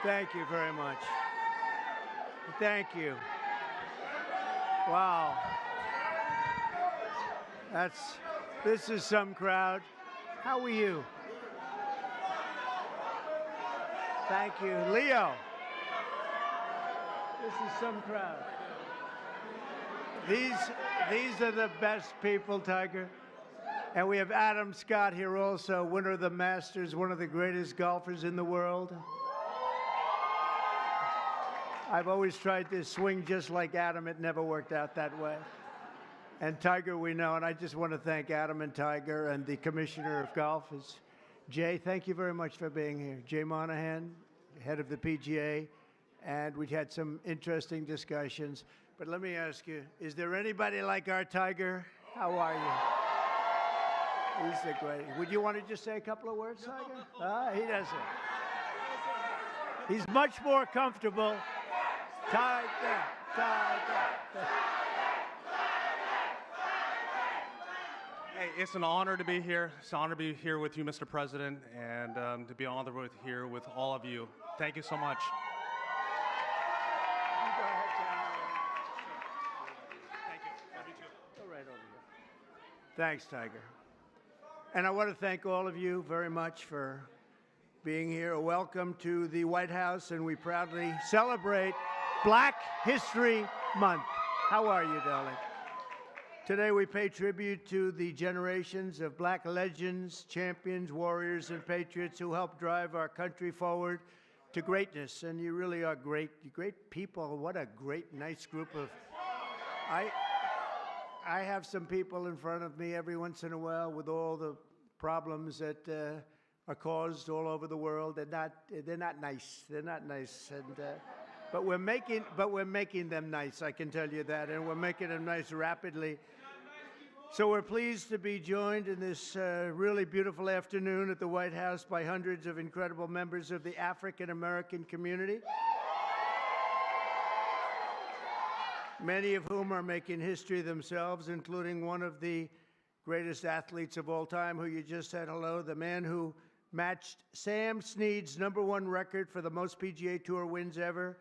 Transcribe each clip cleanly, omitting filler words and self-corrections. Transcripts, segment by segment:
Thank you very much. Thank you. Wow. This is some crowd. How are you? Thank you. Leo. This is some crowd. These are the best people, Tiger. And we have Adam Scott here also, winner of the Masters, one of the greatest golfers in the world. I've always tried to swing just like Adam. It never worked out that way. And Tiger, we know, and I just want to thank Adam and Tiger and the Commissioner of Golf. Jay, thank you very much for being here. Jay Monahan, head of the PGA, and we had some interesting discussions. But let me ask you, is there anybody like our Tiger? How are you? He's a great. Would you want to just say a couple of words, Tiger? He doesn't. He's much more comfortable. Tiger. Hey, it's an honor to be here. It's an honor to be here with you, Mr. President, and to be honored here with all of you. Thank you so much. Thank you. Love you too. Go right over here. Thanks, Tiger. And I want to thank all of you very much for being here. Welcome to the White House, and we proudly celebrate Black History Month. How are you, darling? Today we pay tribute to the generations of black legends, champions, warriors, and patriots who helped drive our country forward to greatness. And you really are great people. What a great, nice group of... I have some people in front of me every once in a while with all the problems that are caused all over the world. They're not nice. They're not nice. And but we're making them nice, I can tell you that, and we're making them nice rapidly. So we're pleased to be joined in this really beautiful afternoon at the White House by hundreds of incredible members of the African American community, many of whom are making history themselves, including one of the greatest athletes of all time, who you just said hello, the man who matched Sam Snead's #1 record for the most PGA Tour wins ever,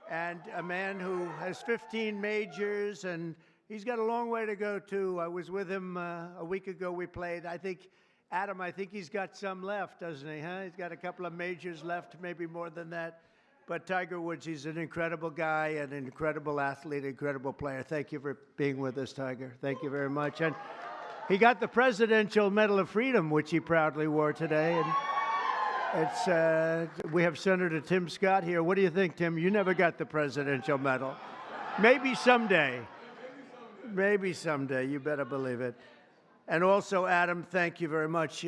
and a man who has 15 majors, and he's got a long way to go, too. I was with him a week ago. We played. Adam, I think he's got some left, doesn't he, huh? He's got a couple of majors left, maybe more than that. But Tiger Woods, he's an incredible guy, an incredible athlete, incredible player. Thank you for being with us, Tiger. Thank you very much. And he got the Presidential Medal of Freedom, which he proudly wore today. And we have Senator Tim Scott here. What do you think, Tim? You never got the Presidential Medal. Maybe someday. Maybe someday. You better believe it. And also, Adam, thank you very much.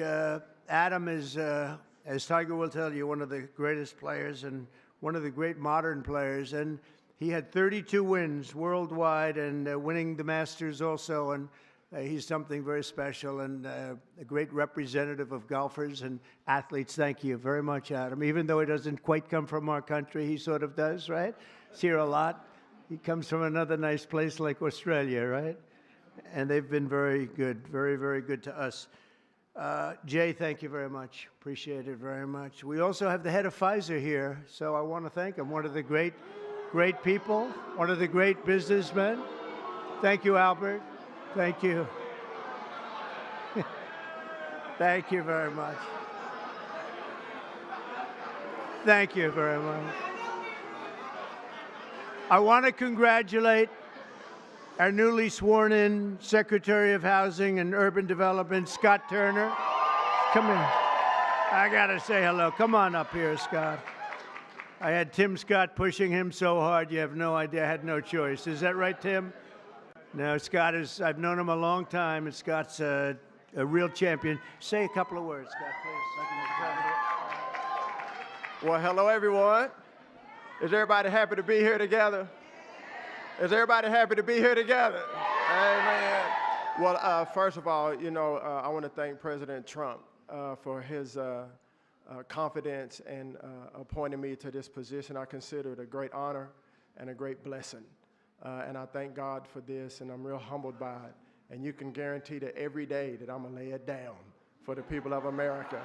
Adam is, as Tiger will tell you, one of the greatest players and one of the great modern players. And he had 32 wins worldwide and winning the Masters also. And he's something very special and a great representative of golfers and athletes. Thank you very much, Adam. Even though he doesn't quite come from our country, he sort of does, right? He's here a lot. He comes from another nice place like Australia, right? And they've been very good, very, very good to us. Jay, thank you very much. Appreciate it very much. We also have the head of Pfizer here, so I want to thank him. One of the great people, one of the great businessmen. Thank you, Albert. Thank you. Thank you very much. Thank you very much. I want to congratulate our newly sworn-in Secretary of Housing and Urban Development, Scott Turner. Come in. I got to say hello. Come on up here, Scott. I had Tim Scott pushing him so hard, you have no idea. I had no choice. Is that right, Tim? No, Scott is, I've known him a long time, and Scott's a real champion. Say a couple of words, Scott, please. Well, hello, everyone. Is everybody happy to be here together? Is everybody happy to be here together? Amen. Well, first of all, I want to thank President Trump for his confidence and appointing me to this position. I consider it a great honor and a great blessing. And I thank God for this, and I'm real humbled by it. And you can guarantee that every day that I'm going to lay it down for the people of America.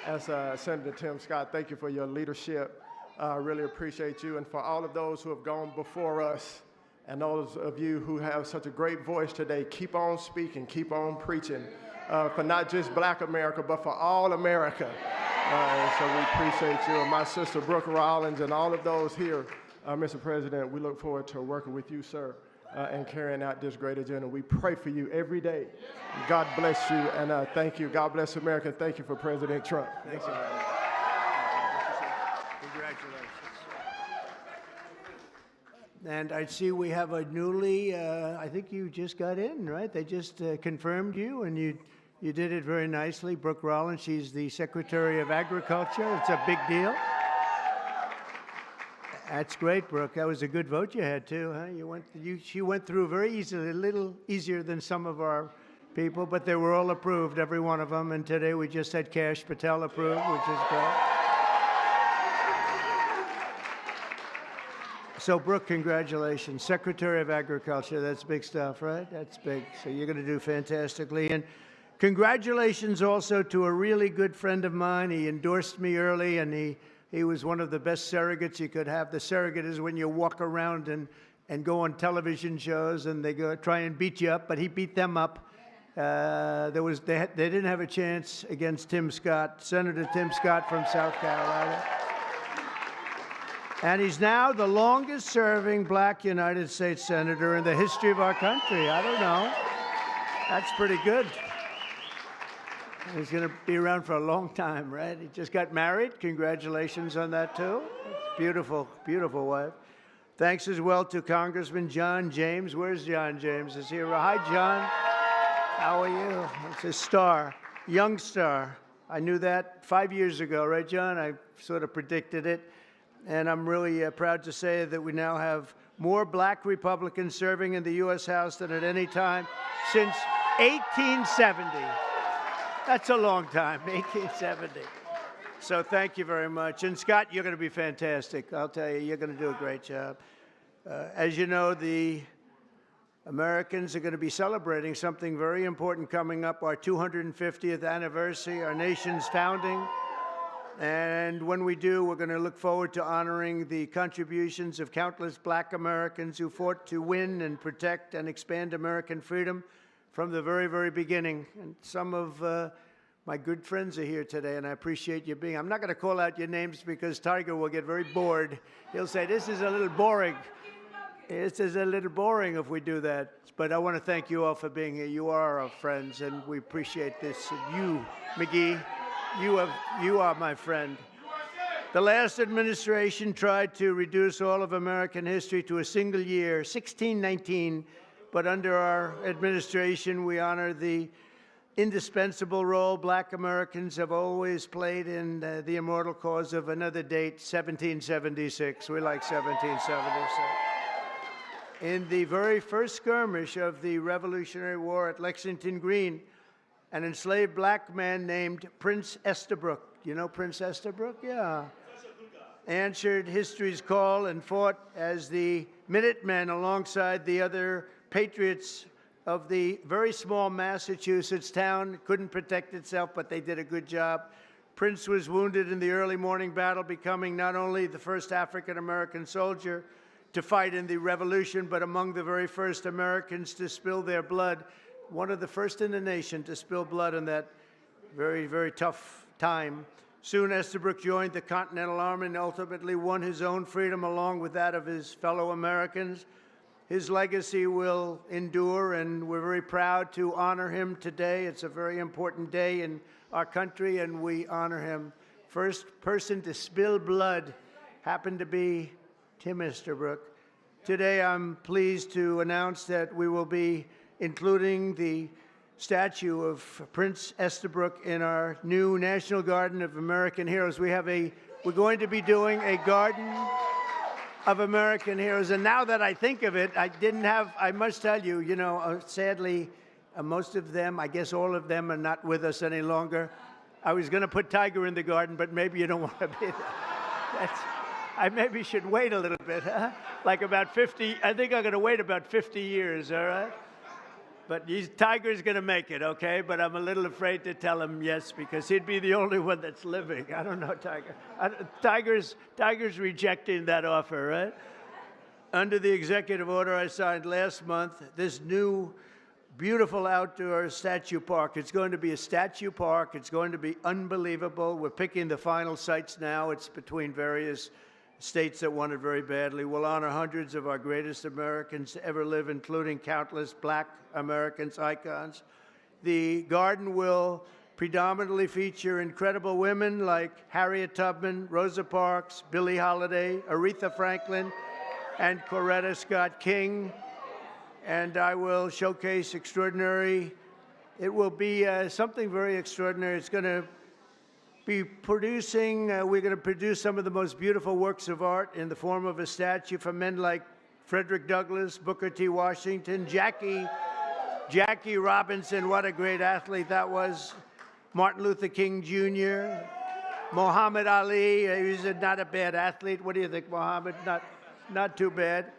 as Senator Tim Scott, thank you for your leadership. I really appreciate you. And for all of those who have gone before us and those of you who have such a great voice today, keep on speaking, keep on preaching for not just Black America, but for all America. So we appreciate you. And my sister Brooke Rollins and all of those here, Mr. President, we look forward to working with you, sir, and carrying out this great agenda. We pray for you every day. God bless you, and thank you. God bless America, and thank you for President Trump. Thank you. Congratulations. And I see we have a newly, I think you just got in, right? They just confirmed you, and you did it very nicely. Brooke Rollins, she's the Secretary of Agriculture. It's a big deal. That's great, Brooke. That was a good vote you had, too, huh? She went through very easily, a little easier than some of our people, but they were all approved, every one of them. And today we just had Kash Patel approved, which is great. So, Brooke, congratulations. Secretary of Agriculture, that's big stuff, right? That's big. So you're going to do fantastically. And congratulations also to a really good friend of mine. He endorsed me early, and he was one of the best surrogates you could have. The surrogate is when you walk around and go on television shows and they go try and beat you up, but he beat them up. They didn't have a chance against Tim Scott, Senator Tim Scott from South Carolina. And he's now the longest serving Black United States Senator in the history of our country. I don't know. That's pretty good. He's going to be around for a long time, right? He just got married. Congratulations on that, too. Beautiful, beautiful wife. Thanks as well to Congressman John James. Where's John James? Is he here? Hi, John. How are you? It's a star, young star. I knew that 5 years ago, right, John? I sort of predicted it. And I'm really proud to say that we now have more Black Republicans serving in the U.S. House than at any time since 1870. That's a long time, 1870. So thank you very much. And Scott, you're going to be fantastic. I'll tell you, you're going to do a great job. As you know, the Americans are going to be celebrating something very important coming up, our 250th anniversary, our nation's founding. And when we do, we're going to look forward to honoring the contributions of countless Black Americans who fought to win and protect and expand American freedom from the very, very beginning. And some of my good friends are here today, and I appreciate you being. I'm not going to call out your names because Tiger will get very bored. He'll say, this is a little boring. This is a little boring if we do that. But I want to thank you all for being here. You are our friends, and we appreciate this. And you, McGee, you are my friend. The last administration tried to reduce all of American history to a single year, 1619, but under our administration, we honor the indispensable role Black Americans have always played in the immortal cause of another date, 1776. We like 1776. In the very first skirmish of the Revolutionary War at Lexington Green, an enslaved Black man named Prince Estabrook, you know Prince Estabrook? Yeah. Answered history's call and fought as the Minutemen alongside the other patriots of the very small Massachusetts town. Couldn't protect itself, but they did a good job. Prince was wounded in the early morning battle, becoming not only the first African-American soldier to fight in the Revolution, but among the very first Americans to spill their blood. One of the first in the nation to spill blood in that very, very tough time. Soon Estabrook joined the Continental Army and ultimately won his own freedom along with that of his fellow Americans. His legacy will endure, and we're very proud to honor him today. It's a very important day in our country, and we honor him. First person to spill blood happened to be Tim Estabrook. Today, I'm pleased to announce that we will be including the statue of Prince Estabrook in our new National Garden of American Heroes. We're going to be doing a Garden of American Heroes. And now that I think of it, I must tell you, sadly, most of them, I guess all of them are not with us any longer. I was going to put Tiger in the garden, but maybe you don't want to be there. I maybe should wait a little bit, huh? Like about 50, I think I'm going to wait about 50 years, all right? But Tiger's going to make it, okay? But I'm a little afraid to tell him yes because he'd be the only one that's living. I don't know, Tiger. Tiger's rejecting that offer, right? Under the executive order I signed last month, this new beautiful outdoor statue park. It's going to be a statue park. It's going to be unbelievable. We're picking the final sites now. It's between various states that want it very badly. We'll honor hundreds of our greatest Americans to ever live, including countless Black Americans, icons. The garden will predominantly feature incredible women like Harriet Tubman, Rosa Parks, Billie Holiday, Aretha Franklin, and Coretta Scott King. And I will showcase extraordinary. It will be something very extraordinary. It's going to be producing, we're going to produce some of the most beautiful works of art in the form of a statue from men like Frederick Douglass, Booker T. Washington, Jackie Robinson, what a great athlete that was, Martin Luther King Jr., Muhammad Ali, he was not a bad athlete. What do you think, Muhammad? Not too bad.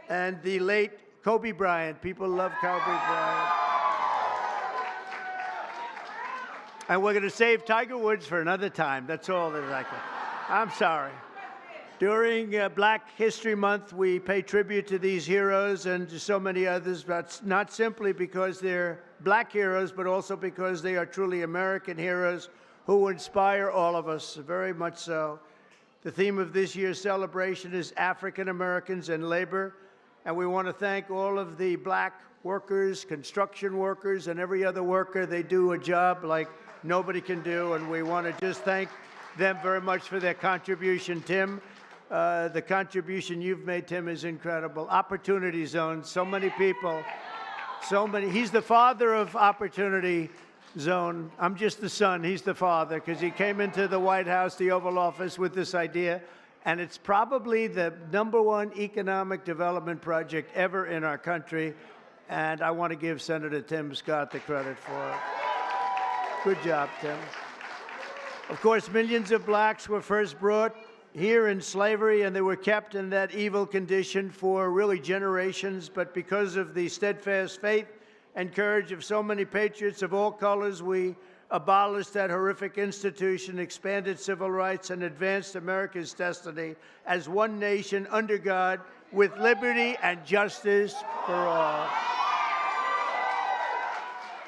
And the late Kobe Bryant. People love Kobe Bryant. And we're going to save Tiger Woods for another time. That's all that I can. I'm sorry. During Black History Month, we pay tribute to these heroes and to so many others, but not simply because they're Black heroes, but also because they are truly American heroes who inspire all of us, very much so. The theme of this year's celebration is African Americans and labor, and we want to thank all of the Black workers, construction workers, and every other worker. They do a job like nobody can do, and we want to just thank them very much for their contribution. Tim, the contribution you've made, Tim, is incredible. Opportunity Zone, so many people, so many. He's the father of Opportunity Zone. I'm just the son. He's the father because he came into the White House, the Oval Office, with this idea, and it's probably the #1 economic development project ever in our country, and I want to give Senator Tim Scott the credit for it. Good job, Tim. Of course, millions of Blacks were first brought here in slavery, and they were kept in that evil condition for really generations. But because of the steadfast faith and courage of so many patriots of all colors, we abolished that horrific institution, expanded civil rights, and advanced America's destiny as one nation under God with liberty and justice for all.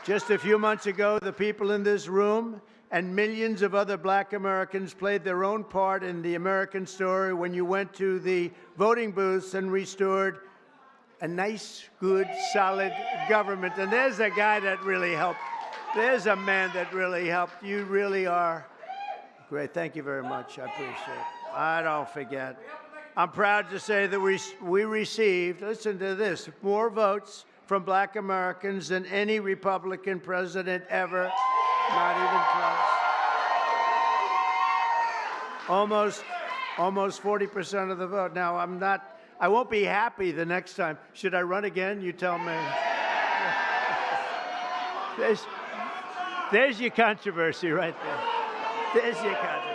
Just a few months ago, the people in this room and millions of other Black Americans played their own part in the American story when you went to the voting booths and restored a nice, good, solid government. And there's a guy that really helped. There's a man that really helped. You really are great. Thank you very much. I appreciate it. I don't forget. I'm proud to say that we received, listen to this, more votes from Black Americans than any Republican president ever. Not even close. Almost 40% of the vote. Now, I won't be happy the next time. Should I run again? You tell me. There's your controversy right there. There's your controversy.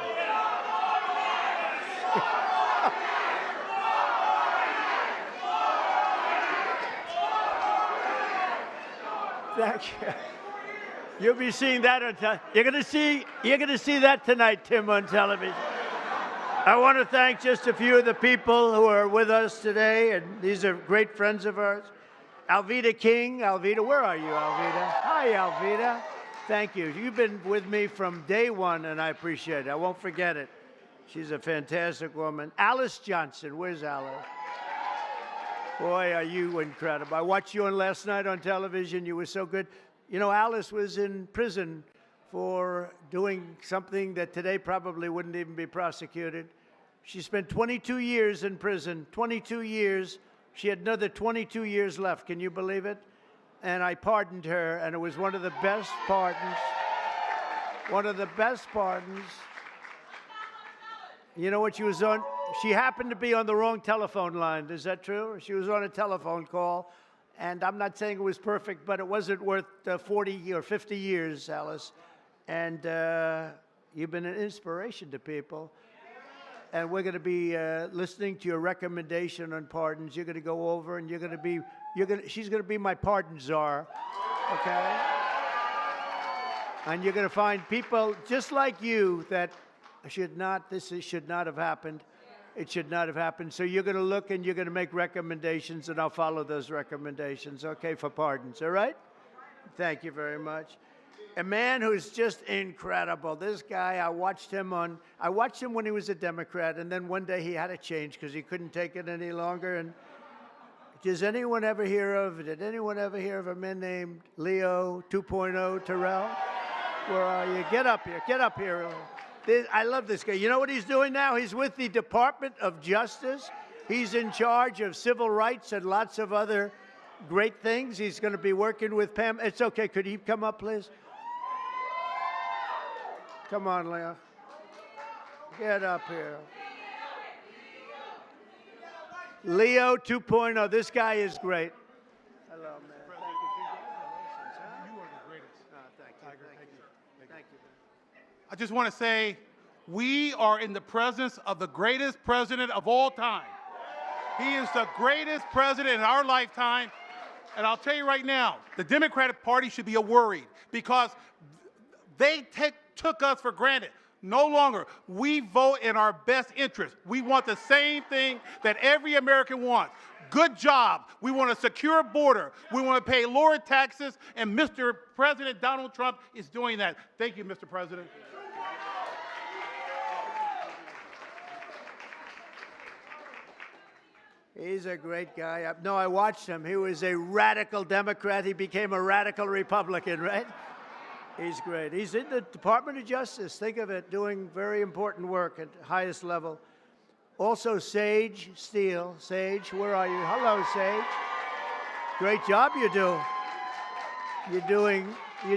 Thank you. You'll be seeing that on you're going to see that tonight, Tim, on television. I want to thank just a few of the people who are with us today, and these are great friends of ours. Alveda King. Alveda, where are you, Alveda? Hi, Alveda. Thank you. You've been with me from day one, and I appreciate it. I won't forget it. She's a fantastic woman. Alice Johnson. Where's Alice? Boy, are you incredible. I watched you on last night on television. You were so good. You know, Alice was in prison for doing something that today probably wouldn't even be prosecuted. She spent 22 years in prison, 22 years. She had another 22 years left. Can you believe it? And I pardoned her, and it was one of the best pardons. One of the best pardons. You know what she was on? She happened to be on the wrong telephone line. Is that true? She was on a telephone call. And I'm not saying it was perfect, but it wasn't worth 40 or 50 years, Alice. And you've been an inspiration to people. And we're going to be listening to your recommendation on pardons. You're going to go over and you're going to be She's gonna be my pardon czar, okay? And you're gonna find people just like you that should not have happened. It should not have happened. So you're gonna look and you're gonna make recommendations, and I'll follow those recommendations, okay, for pardons, all right? Thank you very much. A man who's just incredible. This guy, I watched him when he was a Democrat, and then one day he had to change because he couldn't take it any longer. And did anyone ever hear of a man named Leo 2.0 Terrell? Where are you? Get up here. I love this guy. You know what he's doing now? He's with the Department of Justice. He's in charge of civil rights and lots of other great things. He's going to be working with Pam. It's okay. Could he come up, please? Come on, Leo. Get up here. Leo 2.0. This guy is great. Hello, man. Thank you. Congratulations, huh? You are the greatest. Thank you. Tiger, thank you. Thank you. I just want to say, we are in the presence of the greatest president of all time. He is the greatest president in our lifetime. And I'll tell you right now, the Democratic Party should be worried because they took us for granted. No longer. We vote in our best interest. We want the same thing that every American wants. Good job. We want a secure border. We want to pay lower taxes, and Mr. President Donald Trump is doing that. Thank you, Mr. President. He's a great guy. No, I watched him. He was a radical Democrat. He became a radical Republican, right? He's great. He's in the Department of Justice. Think of it, doing very important work at the highest level. Also, Sage Steele. Sage, where are you? Hello, Sage. Great job you do. You're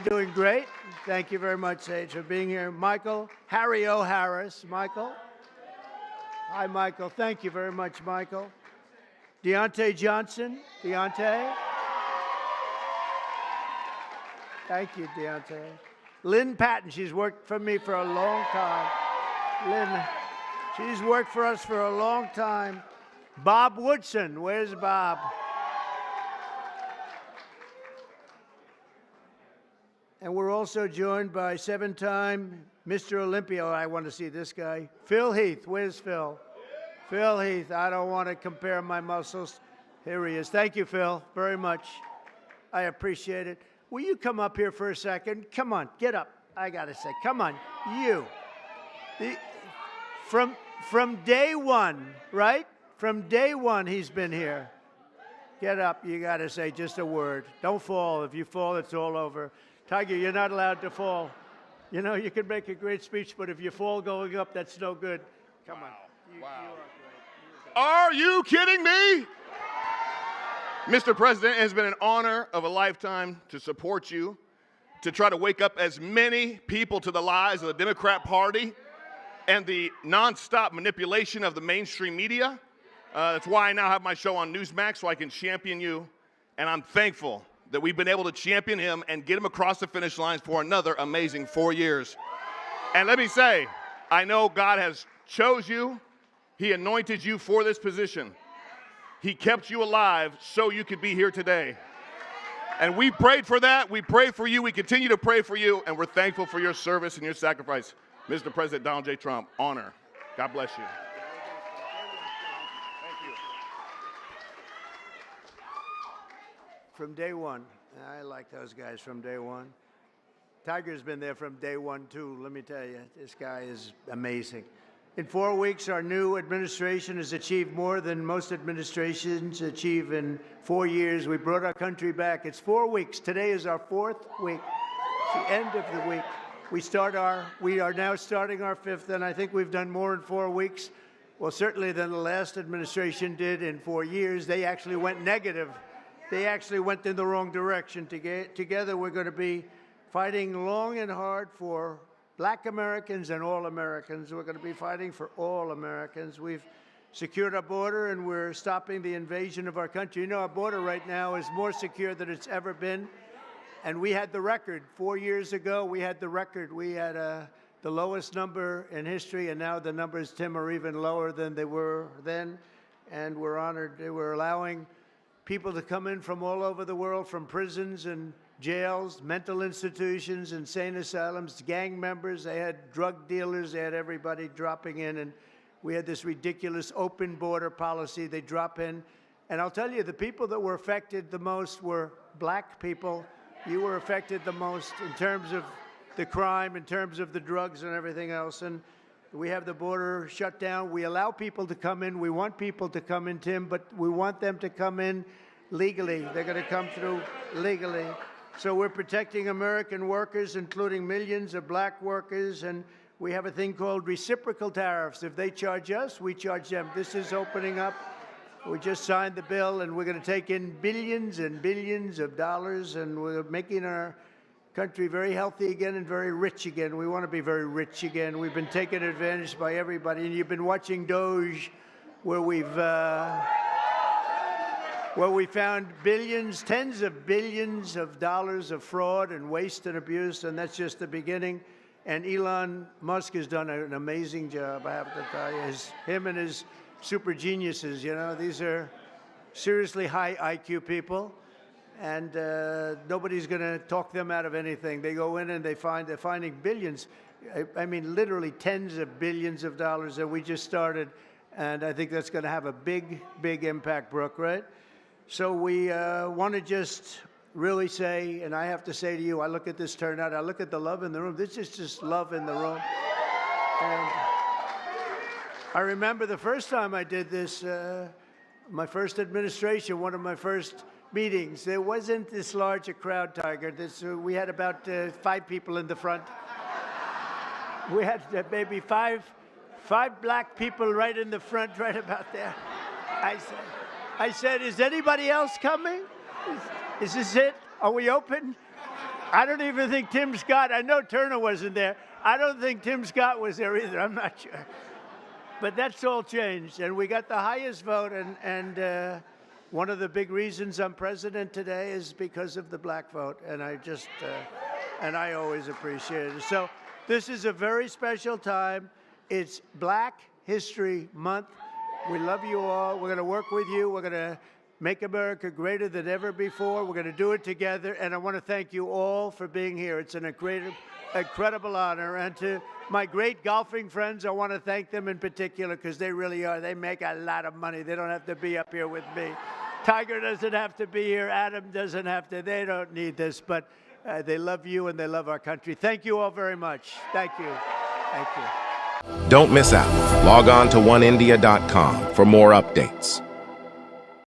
doing great. Thank you very much, Sage, for being here. Michael, Harry O. Harris. Michael. Hi, Michael. Thank you very much, Michael. Deontay Johnson. Deontay. Thank you, Deontay. Lynn Patton, she's worked for me for a long time. Lynn, she's worked for us for a long time. Bob Woodson, where's Bob? And we're also joined by seven-time Mr. Olympia. I want to see this guy. Phil Heath, where's Phil? Phil Heath, I don't want to compare my muscles. Here he is. Thank you, Phil, very much. I appreciate it. Will you come up here for a second? Come on, get up. I got to say, come on, you. From day one, right? From day one, he's been here. Get up, you got to say just a word. Don't fall. If you fall, it's all over. Tiger, you're not allowed to fall. You know, you can make a great speech, but if you fall going up, that's no good. Come on. You are great. Are you kidding me? Mr. President, it has been an honor of a lifetime to support you, to try to wake up as many people to the lies of the Democrat Party and the nonstop manipulation of the mainstream media. That's why I now have my show on Newsmax, so I can champion you, and I'm thankful that we've been able to champion him and get him across the finish line for another amazing 4 years. And let me say, I know God has chose you. He anointed you for this position. He kept you alive so you could be here today. And we prayed for that. We pray for you. We continue to pray for you. And we're thankful for your service and your sacrifice. Mr. President Donald J. Trump, honor. God bless you. Thank you. From day one. I like those guys from day one. Tiger's been there from day one, too. Let me tell you, this guy is amazing. In 4 weeks, our new administration has achieved more than most administrations achieve in 4 years. We brought our country back. It's 4 weeks. Today is our 4th week. It's the end of the week. We are now starting our 5th, and I think we've done more in 4 weeks. Well, certainly than the last administration did in 4 years. They actually went negative. They actually went in the wrong direction. Together, we're going to be fighting long and hard for Black Americans and all Americans. We're going to be fighting for all Americans. We've secured our border, and we're stopping the invasion of our country. You know, our border right now is more secure than it's ever been. And we had the record. 4 years ago, we had the record. We had the lowest number in history, and now the numbers, Tim, are even lower than they were then. And we're honored. We're allowing people to come in from all over the world, from prisons and jails, mental institutions, insane asylums, gang members. They had drug dealers. They had everybody dropping in. And we had this ridiculous open border policy. They drop in. And I'll tell you, the people that were affected the most were black people. You were affected the most in terms of the crime, in terms of the drugs and everything else. And we have the border shut down. We allow people to come in. We want people to come in, Tim, but we want them to come in legally. They're going to come through legally. So we're protecting American workers, including millions of black workers, and we have a thing called reciprocal tariffs. If they charge us, we charge them. This is opening up. We just signed the bill, and we're going to take in billions and billions of dollars, and we're making our country very healthy again and very rich again. We want to be very rich again. We've been taken advantage by everybody, and you've been watching Doge, where we found billions, tens of billions of dollars of fraud and waste and abuse, and that's just the beginning. And Elon Musk has done an amazing job, I have to tell you. Him and his super geniuses, you know, these are seriously high IQ people, and nobody's going to talk them out of anything. They go in and they're finding billions. I mean, literally tens of billions of dollars that we just started, and I think that's going to have a big, big impact, Brooke, right? So we want to just really say, and I have to say to you, I look at this turnout, I look at the love in the room. This is just love in the room. And I remember the first time I did this, my first administration, one of my first meetings, there wasn't this large a crowd, Tiger. We had about 5 people in the front. We had maybe five black people right in the front, right about there. I said, is anybody else coming? Is this it? Are we open? I don't even think Tim Scott, I know Turner wasn't there. I don't think Tim Scott was there either. I'm not sure. But that's all changed. And we got the highest vote. And one of the big reasons I'm president today is because of the black vote. And and I always appreciate it. So this is a very special time. It's Black History Month. We love you all. We're going to work with you. We're going to make America greater than ever before. We're going to do it together. And I want to thank you all for being here. It's an incredible honor. And to my great golfing friends, I want to thank them in particular because they really are. They make a lot of money. They don't have to be up here with me. Tiger doesn't have to be here. Adam doesn't have to. They don't need this. But they love you and they love our country. Thank you all very much. Thank you. Thank you. Don't miss out. Log on to OneIndia.com for more updates.